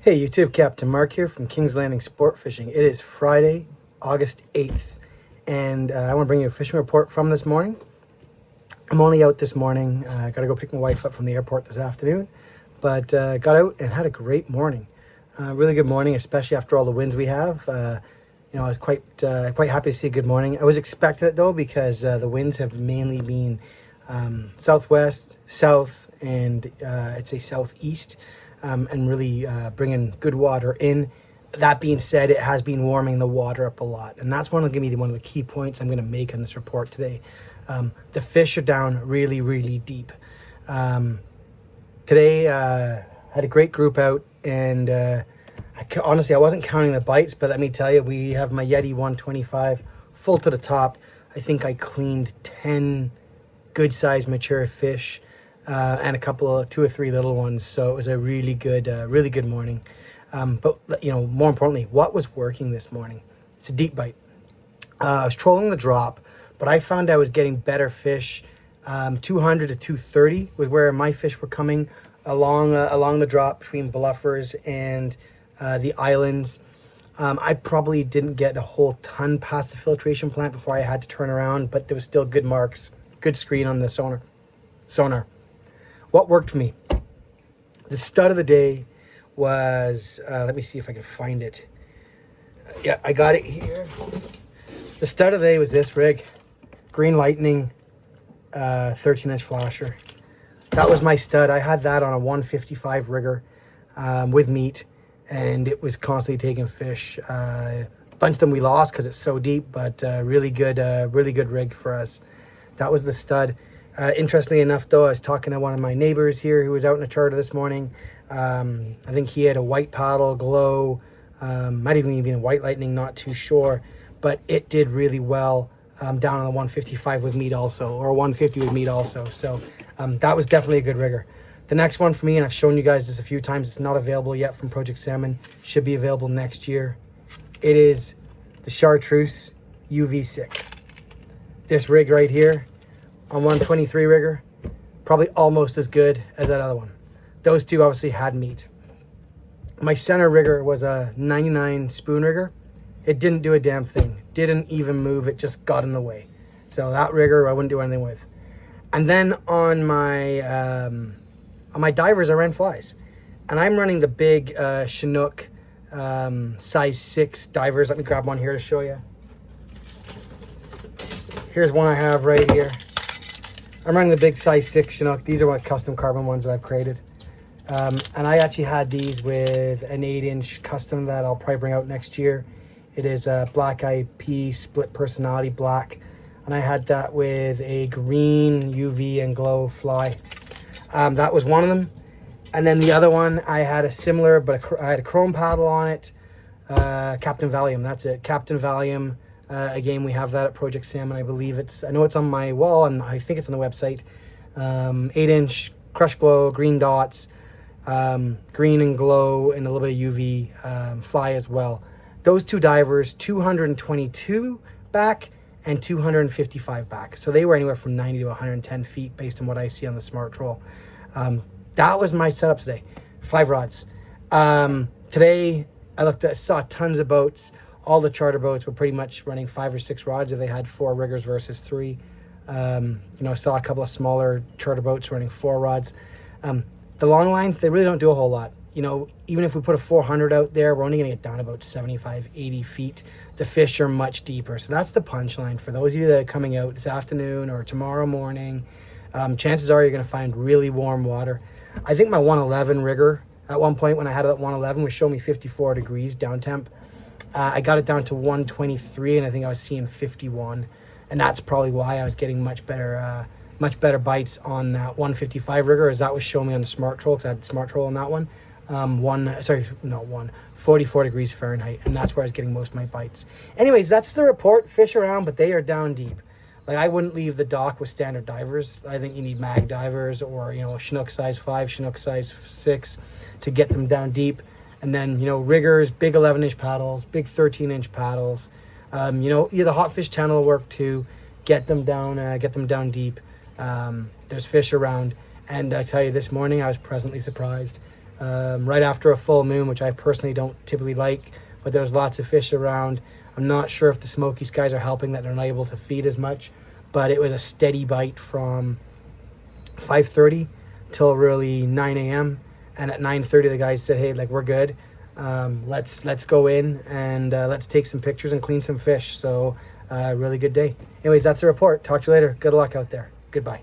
Hey YouTube, Captain Mark here from King's Landing Sport Fishing. It is Friday, August 8th, and I want to bring you a fishing report from this morning. I'm only out this morning. I got to go pick my wife up from the airport this afternoon, but got out and had a great morning. Really good morning, especially after all the winds we have. I was quite happy to see a good morning. I was expecting it though, because the winds have mainly been southwest, south, and I'd say southeast. And really bringing good water in. That being said, it has been warming the water up a lot, and that's one of the key points I'm going to make on this report today. The fish are down really, really deep. Today, had a great group out, and honestly, I wasn't counting the bites, but let me tell you, we have my Yeti 125 full to the top. I think I cleaned 10 good-sized mature fish. And a couple of 2 or 3 little ones. So it was a really good morning. But more importantly, what was working this morning? It's a deep bite. I was trolling the drop, but I found I was getting better fish. 200 to 230 was where my fish were coming along the drop between Bluffers and the islands. I probably didn't get a whole ton past the filtration plant before I had to turn around, but there was still good marks, good screen on the sonar. What worked for me? The stud of the day was, let me see if I can find it. Yeah, I got it here. The stud of the day was this rig, Green Lightning 13-inch flasher. That was my stud. I had that on a 155 rigger with meat, and it was constantly taking fish. A bunch of them we lost because it's so deep, but really good rig for us. That was the stud. Interestingly enough, though, I was talking to one of my neighbors here who was out in a charter this morning. I think he had a white paddle glow, might even be a white lightning, not too sure, but it did really well down on the 155 with meat also, or 150 with meat also. So that was definitely a good rigger. The next one for me, and I've shown you guys this a few times, it's not available yet from Project Salmon, should be available next year. It is the Chartreuse UV6. This rig right here, on 123 rigger, probably almost as good as that other one. Those two obviously had meat. My center rigger was a 99 spoon rigger. It didn't do a damn thing. Didn't even move. It just got in the way. So that rigger I wouldn't do anything with. And then on my divers, I ran flies. And I'm running the big Chinook size 6 divers. Let me grab one here to show you. Here's one I have right here. I'm running the big size 6 Chinook. These are custom carbon ones that I've created. And I actually had these with an 8-inch custom that I'll probably bring out next year. It is a black IP split personality black. And I had that with a green UV and glow fly. That was one of them. And then the other one, I had a similar, but I had a chrome paddle on it. Captain Valium, that's it. Captain Valium. Again, we have that at Project Salmon. I know it's on my wall, and I think it's on the website. 8-inch crush glow, green dots, green and glow, and a little bit of UV fly as well. Those two divers, 222 back and 255 back. So they were anywhere from 90 to 110 feet based on what I see on the Smart Troll. That was my setup today. 5 rods. Today, I saw tons of boats. All the charter boats were pretty much running 5 or 6 rods if they had 4 riggers versus 3. I saw a couple of smaller charter boats running 4 rods. The long lines, they really don't do a whole lot. Even if we put a 400 out there, we're only going to get down about 75, 80 feet. The fish are much deeper. So that's the punchline. For those of you that are coming out this afternoon or tomorrow morning, chances are you're going to find really warm water. I think my 111 rigger, at one point when I had it at 111, was showing me 54 degrees down temp. I got it down to 123, and I think I was seeing 51, and that's probably why I was getting much better bites on that 155 rigger, as that was showing me on the Smart Troll, because I had the Smart Troll on that one. 44 degrees Fahrenheit, and that's where I was getting most of my bites. Anyways, that's the report. Fish around, but they are down deep. Like, I wouldn't leave the dock with standard divers. I think you need mag divers or, Chinook size 5, Chinook size 6 to get them down deep. And then, riggers, big 11-inch paddles, big 13-inch paddles. The hot fish channel will work too. Get them down deep. There's fish around. And I tell you, this morning I was pleasantly surprised. right after a full moon, which I personally don't typically like, but there's lots of fish around. I'm not sure if the smoky skies are helping that they're not able to feed as much, but it was a steady bite from 5:30 till really 9 a.m. And at 9:30, the guys said, "Hey, like we're good. Let's go in and let's take some pictures and clean some fish." So really good day. Anyways, that's the report. Talk to you later. Good luck out there. Goodbye.